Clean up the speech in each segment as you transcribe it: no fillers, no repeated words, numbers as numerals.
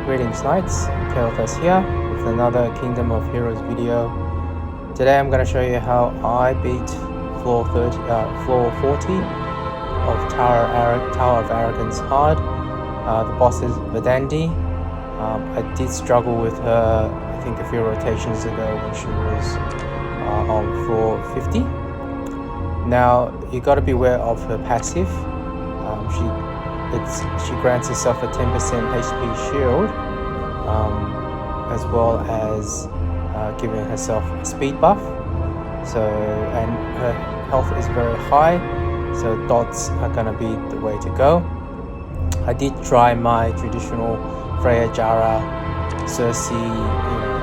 Greetings Knights, ToAH here with another Kingdom of Heroes video. Today I'm going to show you how I beat floor 40 of Tower of Arrogance hard. The boss is Verdandi. I did struggle with her, I think a few rotations ago when she was on floor 50. Now you got to be aware of her passive. She grants herself a 10% HP shield, as well as giving herself a speed buff. And her health is very high, so dots are gonna be the way to go. I did try my traditional Freya, Jara, Cersei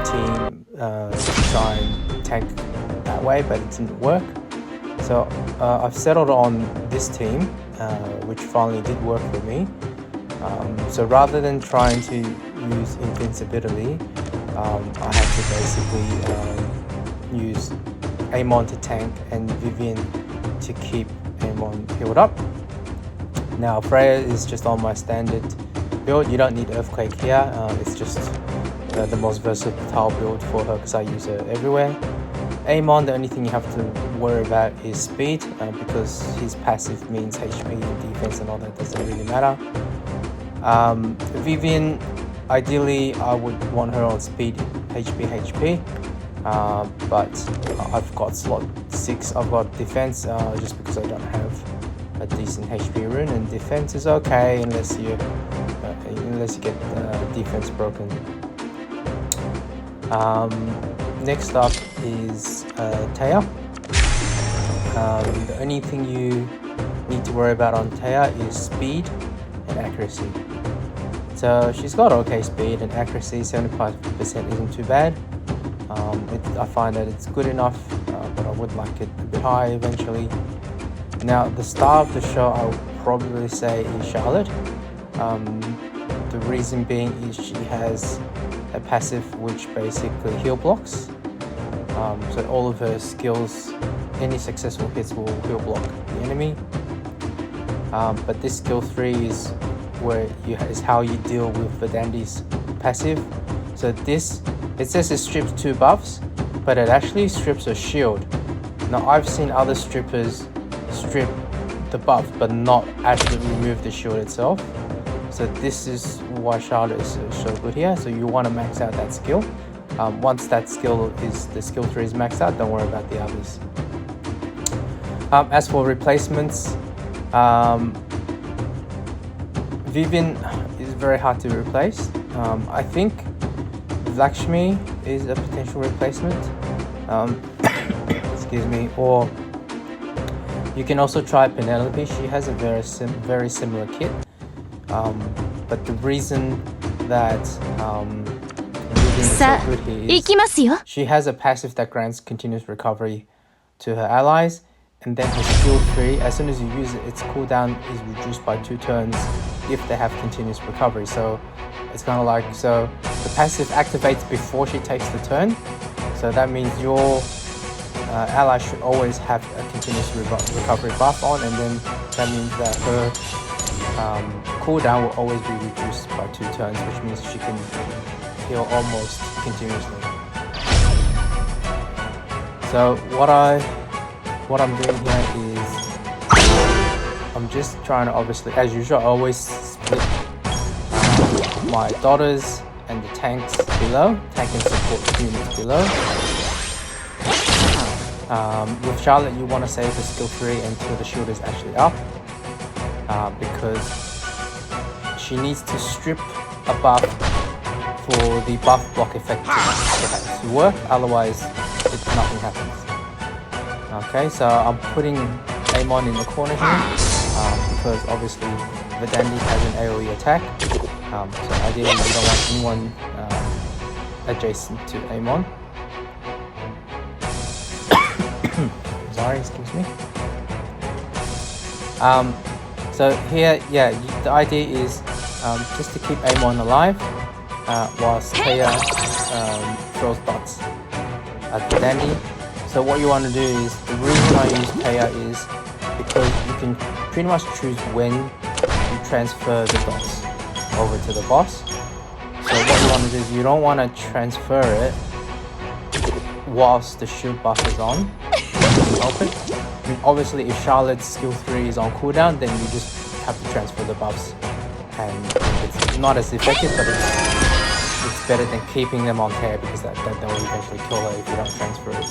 team to try and tank that way, but it didn't work. So I've settled on this team, which finally did work for me. So rather than trying to use invincibility, I had to basically use Amon to tank and Vivian to keep Amon healed up. Now Freya is just on my standard build. You don't need Earthquake here. It's just the most versatile build for her because I use her everywhere. Amon, the only thing you have to worry about is speed, because his passive means HP and defense and all that doesn't really matter. Vivian, ideally I would want her on speed, HP, but I've got slot 6, I've got defense just because I don't have a decent HP rune, and defense is okay unless you get defense broken. Next up is ToAH. The only thing you need to worry about on ToAH is speed and accuracy. So she's got okay speed and accuracy, 75% isn't too bad. I find that it's good enough, but I would like it a bit higher eventually. Now the star of the show I would probably say is Charlotte. The reason being is she has a passive which basically heal blocks. So all of her skills, any successful hits will heal block the enemy. But this skill 3 is how you deal with Verdandi's passive. So it says it strips 2 buffs, but it actually strips a shield. Now I've seen other strippers strip the buff but not actually remove the shield itself. So this is why Charlotte is so good here. So you want to max out that skill. Once that the skill 3 is maxed out, don't worry about the others. As for replacements, Vivian is very hard to replace. I think Lakshmi is a potential replacement. Excuse me. Or you can also try Penelope. She has a very similar kit. But the reason that Vivian is so good here is she has a passive that grants continuous recovery to her allies, and then her skill 3, as soon as you use it, its cooldown is reduced by 2 turns if they have continuous recovery. So it's kind of like, so the passive activates before she takes the turn, so that means your ally should always have a continuous recovery buff on, and then that means that her cooldown will always be reduced by 2 turns, which means she can heal almost continuously. So what I'm doing here is I'm just trying to, obviously as usual, I always split my daughters and the tanks below, tank and support units below. With Charlotte you want to save the skill 3 until the shield is actually up, because she needs to strip a buff for the buff block effect to work, otherwise nothing happens. Okay, so I'm putting Amon in the corner here, because obviously Verdandi has an AoE attack, so ideally you don't want anyone adjacent to Amon. Sorry, excuse me. So here, the idea is just to keep Amon alive whilst ToAH throws dots at Verdandi. So what you want to do is, the reason I use ToAH is because you can pretty much choose when you transfer the dots over to the boss. So what you want to do is you don't want to transfer it whilst the shield buff is on. Help it. I mean, obviously, if Charlotte's skill 3 is on cooldown, then you just have to transfer the buffs, and it's not as effective, but it's better than keeping them on tear, because that will eventually kill her if you don't transfer it.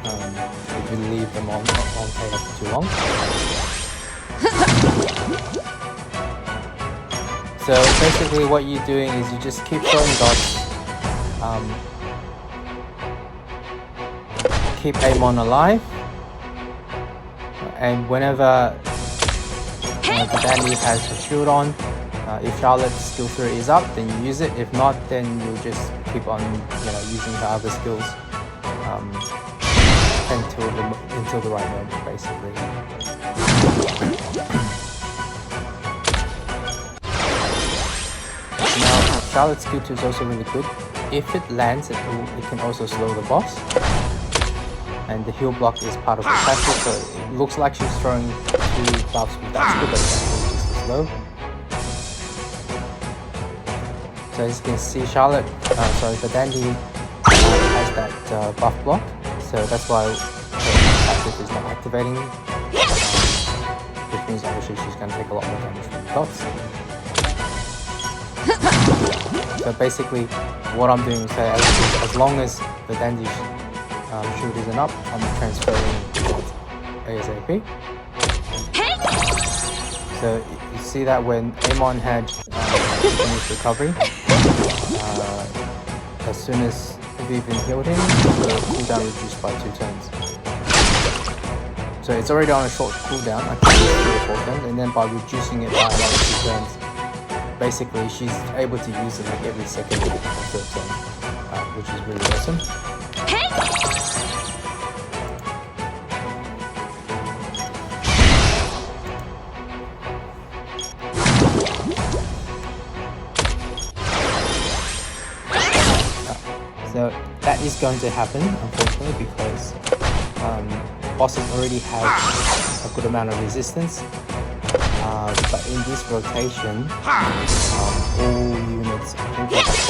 If you leave them on tear for too long. So basically, what you're doing is you just keep throwing dots. Keep Amon alive, and whenever the Dandy has her shield on, if Charlotte's skill 3 is up, then you use it. If not, then you'll just keep on, using her other skills until the right moment, basically. Now, Charlotte's skill 2 is also really good. If it lands, it can also slow the boss. And the heal block is part of the passive, so it looks like she's throwing 2 buffs with that skill, but it's actually just as slow. So as you can see, the Dandy has that buff block, so that's why her passive is not activating, which means obviously she's going to take a lot more damage from the dots. So basically, what I'm doing is as long as the Dandy's shield isn't up, I'm transferring ASAP. So you see that when Amon had continuous recovery, as soon as Vivian healed him, the cooldown reduced by 2 turns. So it's already on a short cooldown, like 3 or 4 turns, and then by reducing it by another 2 turns, basically she's able to use it like every second or third turn, which is really awesome. So that is going to happen, unfortunately, because bosses already have a good amount of resistance. But in this rotation, all units, I think it's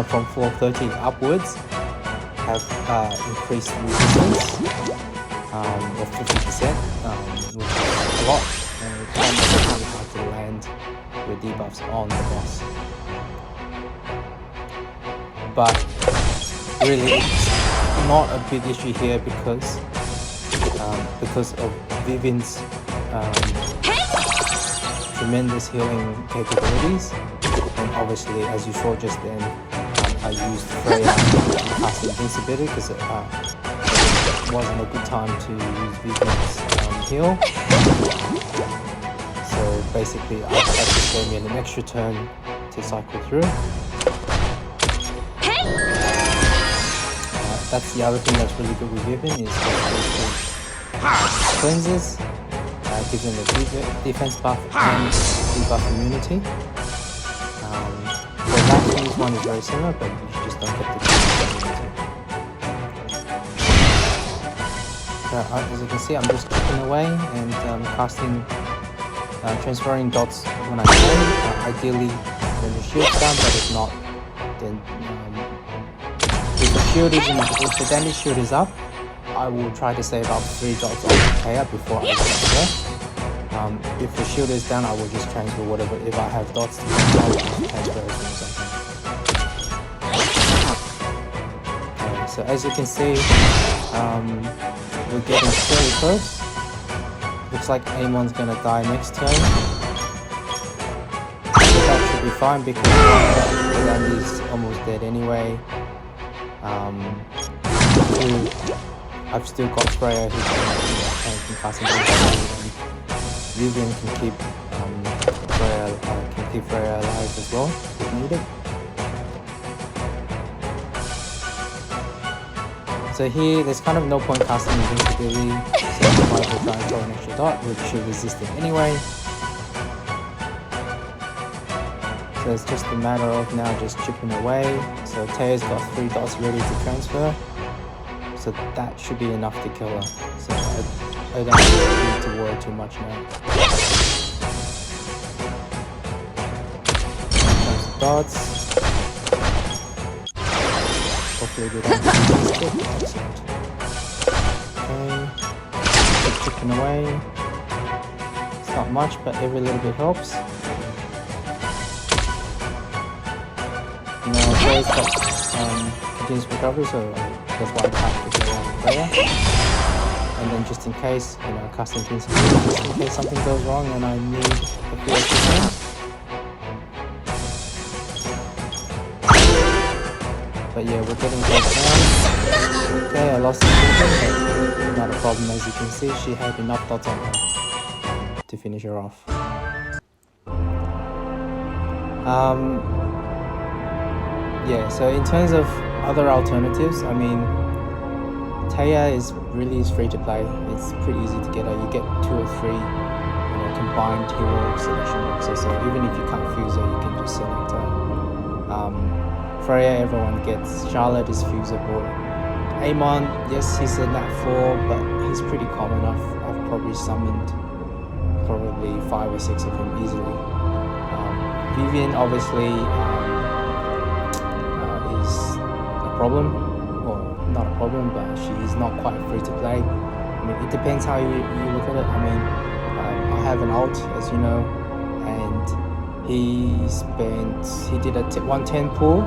from floor 13 upwards, have increased resistance of 50%, which is a lot, and it's really hard to land with debuffs on the boss. But really, it's not a big issue here because of Vivian's tremendous healing capabilities, and obviously, as you saw just then, I used Freya to cast invincibility because it wasn't a good time to use Vivian's heal. So basically, that just gave me an extra turn to cycle through. That's the other thing that's really good with Vivian is cleanses, gives them the defense buff and debuff immunity. The Laxmi's one is very similar, but you just don't get the defense immunity. So as you can see, I'm just chipping away and transferring dots when I can. Ideally, when the shield's down, but if not, then if the Dandy shield is up, I will try to save up 3 dots on the KO before I transfer. If the shield is down, I will just transfer whatever. If I have dots to transfer, I will just transfer as soon as I can. Okay, so as you can see, we're getting fairly close. Looks like Amon's gonna die next turn. But that should be fine because the Dandy's almost dead anyway. I've still got Freya who can cast invincibility, and Vivian can keep Freya alive as well if needed. So here, there's kind of no point casting invincibility, so I might as well try and throw an extra dot, which should resist it anyway. So it's just a matter of now just chipping away. So ToAH's got 3 dots ready to transfer. So that should be enough to kill her. So I don't need to worry too much now. shots. Hopefully they don't miss it. Excellent. Okay. Keep chipping away. It's not much, but every little bit helps. You know, Freya's got continuous recovery, so that's why I have to go on Freya. And then just in case, you know, casting just in case something goes wrong and I need a few extra turns. But yeah, we're getting close down. Okay, I lost the movement, but not a problem. As you can see, she had enough dots on her to finish her off. Yeah, so in terms of other alternatives, I mean, ToAH is free to play. It's pretty easy to get her. You get 2 or 3, you know, combined hero selection boxes. So even if you can't fuse her, you can just select her. Freya, everyone gets. Charlotte is fuseable. Amon, yes, he's a nat 4, but he's pretty common. I've probably summoned 5 or 6 of him easily. Vivian obviously is a problem. Not a problem, but she is not quite free to play. I mean, it depends how you look at it. I mean, I have an alt, as you know, and he did a 110 pull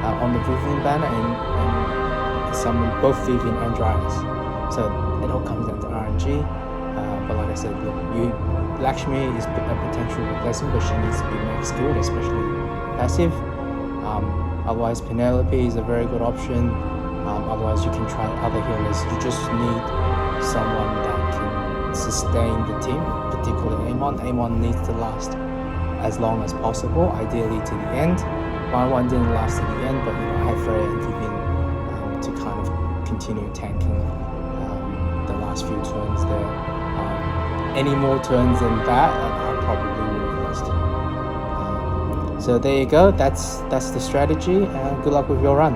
on the Vivian banner and summoned both Vivian and Dryas. So it all comes down to RNG. But like I said, look, Lakshmi is a potential replacement, but she needs to be max skilled, especially passive. Otherwise, Penelope is a very good option. Otherwise, you can try other healers. You just need someone that can sustain the team, particularly Amon. Amon needs to last as long as possible, ideally to the end. My one didn't last to the end, but you know, I had Freya and Vivian to kind of continue tanking the last few turns there. Any more turns than that, I probably would have lost. So there you go. That's the strategy, and good luck with your run.